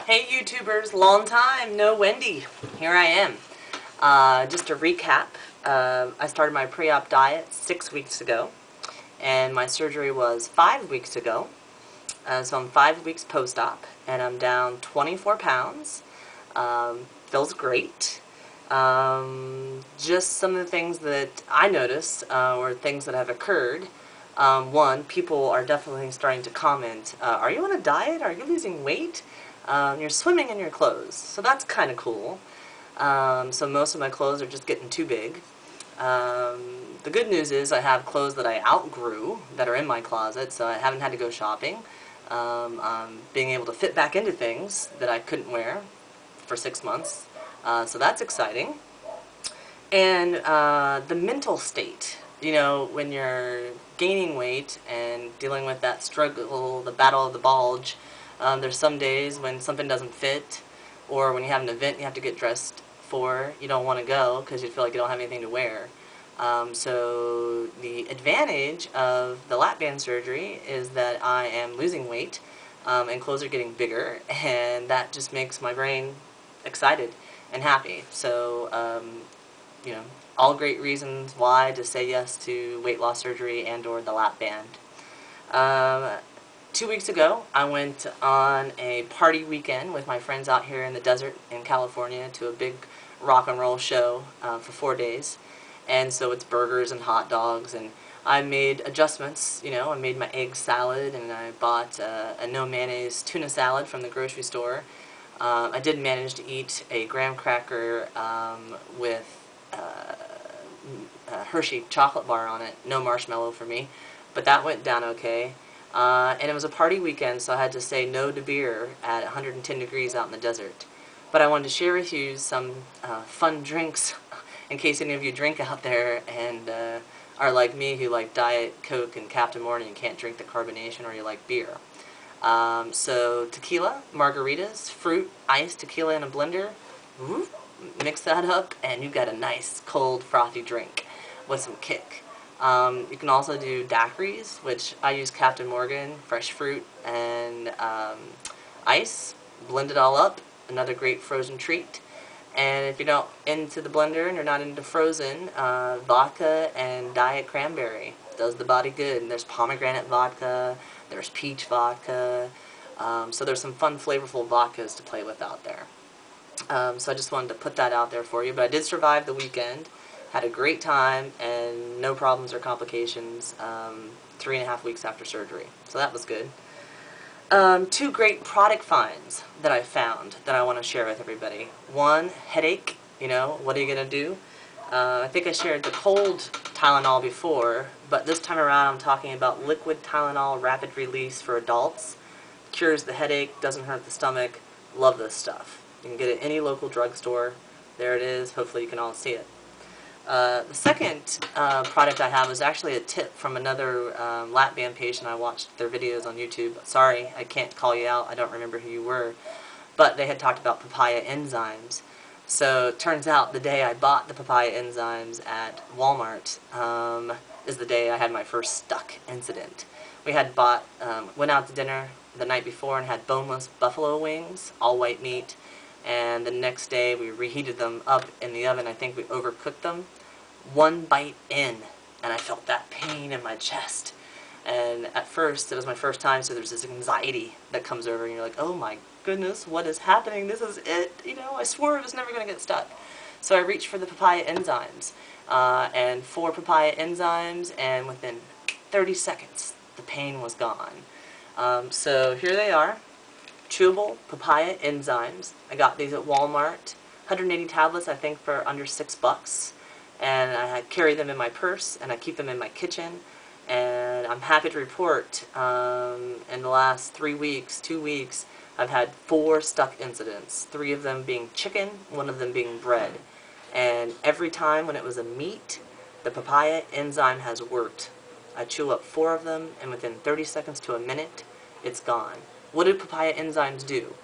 Hey YouTubers, long time, no Wendy. Here I am. Just to recap, I started my pre-op diet 6 weeks ago, and my surgery was 5 weeks ago. So I'm 5 weeks post-op, and I'm down 24 pounds. Feels great. Just some of the things that I noticed, or things that have occurred. One, people are definitely starting to comment, are you on a diet? Are you losing weight? You're swimming in your clothes. So that's kind of cool. So most of my clothes are just getting too big. The good news is I have clothes that I outgrew that are in my closet, so I haven't had to go shopping. I'm being able to fit back into things that I couldn't wear for 6 months. So that's exciting. And the mental state, you know, when you're gaining weight and dealing with that struggle, the battle of the bulge, there's some days when something doesn't fit, or when you have an event you have to get dressed for, you don't want to go because you feel like you don't have anything to wear. So the advantage of the lap band surgery is that I am losing weight, and clothes are getting bigger, and that just makes my brain excited and happy. So, you know, all great reasons why to say yes to weight loss surgery and or the lap band. 2 weeks ago, I went on a party weekend with my friends out here in the desert in California to a big rock and roll show for 4 days. And so it's burgers and hot dogs, and I made adjustments. You know, I made my egg salad, and I bought a no mayonnaise tuna salad from the grocery store. I did manage to eat a graham cracker with a Hershey chocolate bar on it, no marshmallow for me, but that went down okay. And it was a party weekend, so I had to say no to beer at 110 degrees out in the desert. But I wanted to share with you some fun drinks in case any of you drink out there and are like me, who like Diet Coke and Captain Morgan and can't drink the carbonation, or you like beer. So tequila, margaritas, fruit, ice, tequila in a blender, whoop, mix that up, and you've got a nice cold frothy drink with some kick. You can also do daiquiris, which I use Captain Morgan, fresh fruit, and ice, blend it all up, another great frozen treat. And if you're not into the blender and you're not into frozen, vodka and diet cranberry does the body good. And there's pomegranate vodka, there's peach vodka, so there's some fun flavorful vodkas to play with out there. So I just wanted to put that out there for you. But I did survive the weekend, had a great time, and no problems or complications 3.5 weeks after surgery. So that was good. 2 great product finds that I found that I want to share with everybody. One, headache. You know, what are you going to do? I think I shared the cold Tylenol before, but this time around I'm talking about liquid Tylenol rapid release for adults. Cures the headache, doesn't hurt the stomach. Love this stuff. You can get it at any local drugstore. There it is. Hopefully you can all see it. The second product I have is actually a tip from another lap band patient. I watched their videos on YouTube. Sorry, I can't call you out. I don't remember who you were. But they had talked about Papaya Enzymes. So it turns out the day I bought the Papaya Enzymes at Walmart is the day I had my first stuck incident. We had went out to dinner the night before and had boneless buffalo wings, all white meat. And the next day we reheated them up in the oven. I think we overcooked them. One bite in, and I felt that pain in my chest. And at first, it was my first time, so there's this anxiety that comes over, and you're like, oh my goodness, what is happening? This is it. You know, I swore it was never going to get stuck. So I reached for the Papaya Enzymes, and 4 Papaya Enzymes, and within 30 seconds, the pain was gone. So here they are. Chewable Papaya Enzymes. I got these at Walmart. 180 tablets, I think, for under $6. And I carry them in my purse, and I keep them in my kitchen. And I'm happy to report, in the last 3 weeks, 2 weeks, I've had 4 stuck incidents. 3 of them being chicken, 1 of them being bread. And every time when it was a meat, the Papaya Enzyme has worked. I chew up 4 of them, and within 30 seconds to a minute, it's gone. What do Papaya Enzymes do?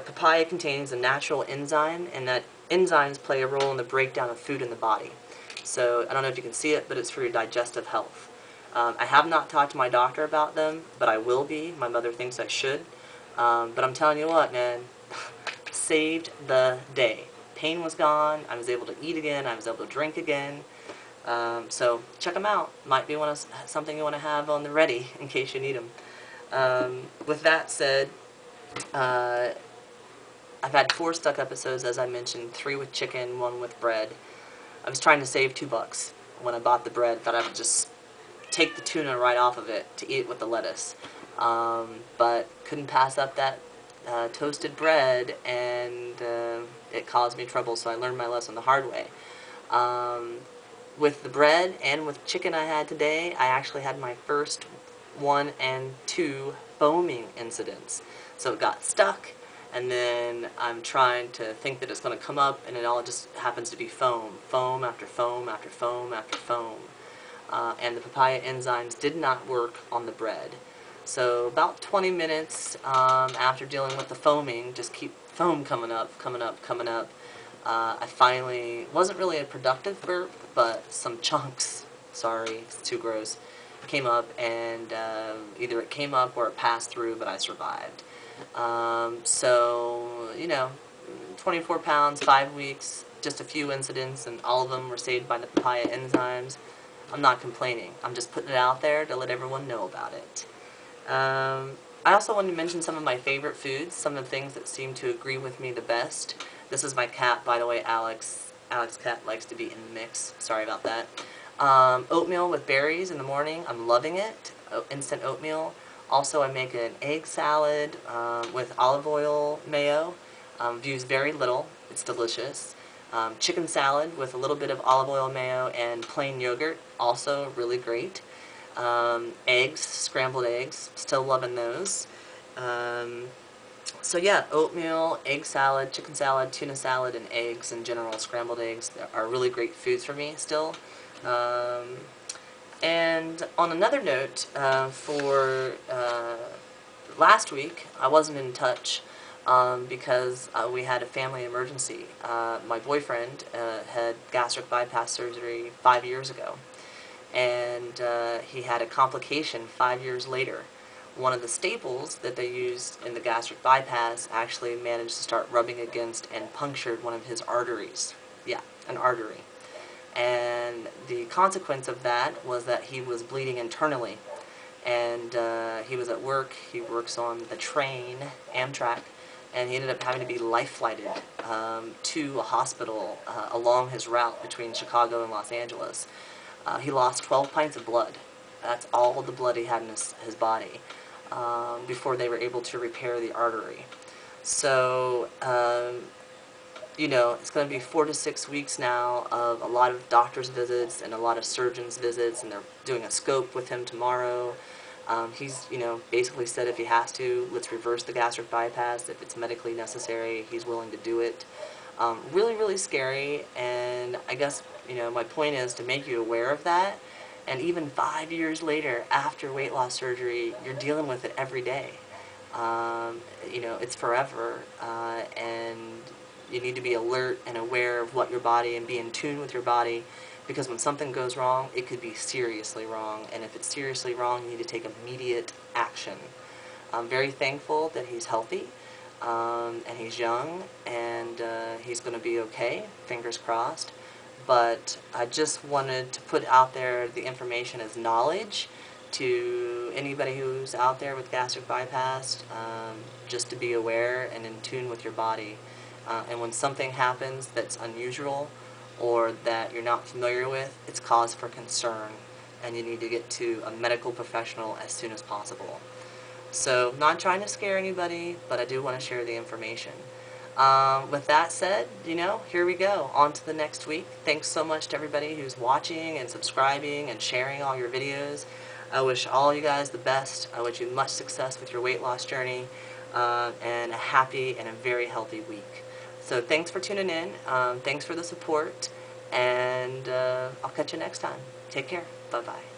Papaya contains a natural enzyme, and that enzymes play a role in the breakdown of food in the body. So I don't know if you can see it, but it's for your digestive health. I have not talked to my doctor about them, but I will be. My mother thinks I should. But I'm telling you what, man, saved the day. Pain was gone. I was able to eat again. I was able to drink again. So check them out. Might be something you want to have on the ready in case you need them. With that said, I've had 4 stuck episodes, as I mentioned, 3 with chicken, 1 with bread. I was trying to save $2 when I bought the bread. Thought I would just take the tuna right off of it to eat it with the lettuce. But couldn't pass up that toasted bread, and it caused me trouble, so I learned my lesson the hard way. With the bread and with chicken I had today, I actually had my first 1 and 2 foaming incidents. So it got stuck, and then I'm trying to think that it's going to come up, and it all just happens to be foam. Foam after foam after foam after foam. And the Papaya Enzymes did not work on the bread. So about 20 minutes after dealing with the foaming, just keep foam coming up, coming up, coming up. I finally, wasn't really a productive burp, but some chunks, sorry, it's too gross, came up, and either it came up or it passed through, but I survived. So, you know, 24 pounds, 5 weeks, just a few incidents, and all of them were saved by the Papaya Enzymes. I'm not complaining. I'm just putting it out there to let everyone know about it. I also wanted to mention some of my favorite foods, some of the things that seem to agree with me the best. This is my cat, by the way, Alex. Alex's cat likes to be in the mix. Sorry about that. Oatmeal with berries in the morning. I'm loving it. Instant oatmeal. Also, I make an egg salad with olive oil mayo. Use very little. It's delicious. Chicken salad with a little bit of olive oil mayo and plain yogurt. Also really great. Eggs, scrambled eggs. Still loving those. So yeah, oatmeal, egg salad, chicken salad, tuna salad, and eggs in general, scrambled eggs, are really great foods for me still. And on another note, for last week, I wasn't in touch because we had a family emergency. My boyfriend had gastric bypass surgery 5 years ago, and he had a complication 5 years later. One of the staples that they used in the gastric bypass actually managed to start rubbing against and punctured one of his arteries. Yeah, an artery. And the consequence of that was that he was bleeding internally. And he was at work. He works on the train, Amtrak, and he ended up having to be life-flighted to a hospital along his route between Chicago and Los Angeles. He lost 12 pints of blood. That's all the blood he had in his body before they were able to repair the artery. So, you know, it's going to be 4 to 6 weeks now of a lot of doctor's visits and a lot of surgeons' visits, and they're doing a scope with him tomorrow. He's, you know, basically said if he has to, let's reverse the gastric bypass. If it's medically necessary, he's willing to do it. Really, really scary, and I guess, you know, my point is to make you aware of that. And even 5 years later, after weight loss surgery, you're dealing with it every day. You know, it's forever, and you need to be alert and aware of what your body, and be in tune with your body, because when something goes wrong, it could be seriously wrong, and if it's seriously wrong, you need to take immediate action. I'm very thankful that he's healthy, and he's young, and he's going to be okay, fingers crossed. But I just wanted to put out there the information as knowledge to anybody who's out there with gastric bypass, just to be aware and in tune with your body. And when something happens that's unusual or that you're not familiar with, it's cause for concern, and you need to get to a medical professional as soon as possible. So, not trying to scare anybody, but I do want to share the information. With that said, you know, here we go, on to the next week. Thanks so much to everybody who's watching and subscribing and sharing all your videos. I wish all you guys the best. I wish you much success with your weight loss journey, and a happy and a very healthy week. So thanks for tuning in, thanks for the support, and I'll catch you next time. Take care. Bye-bye.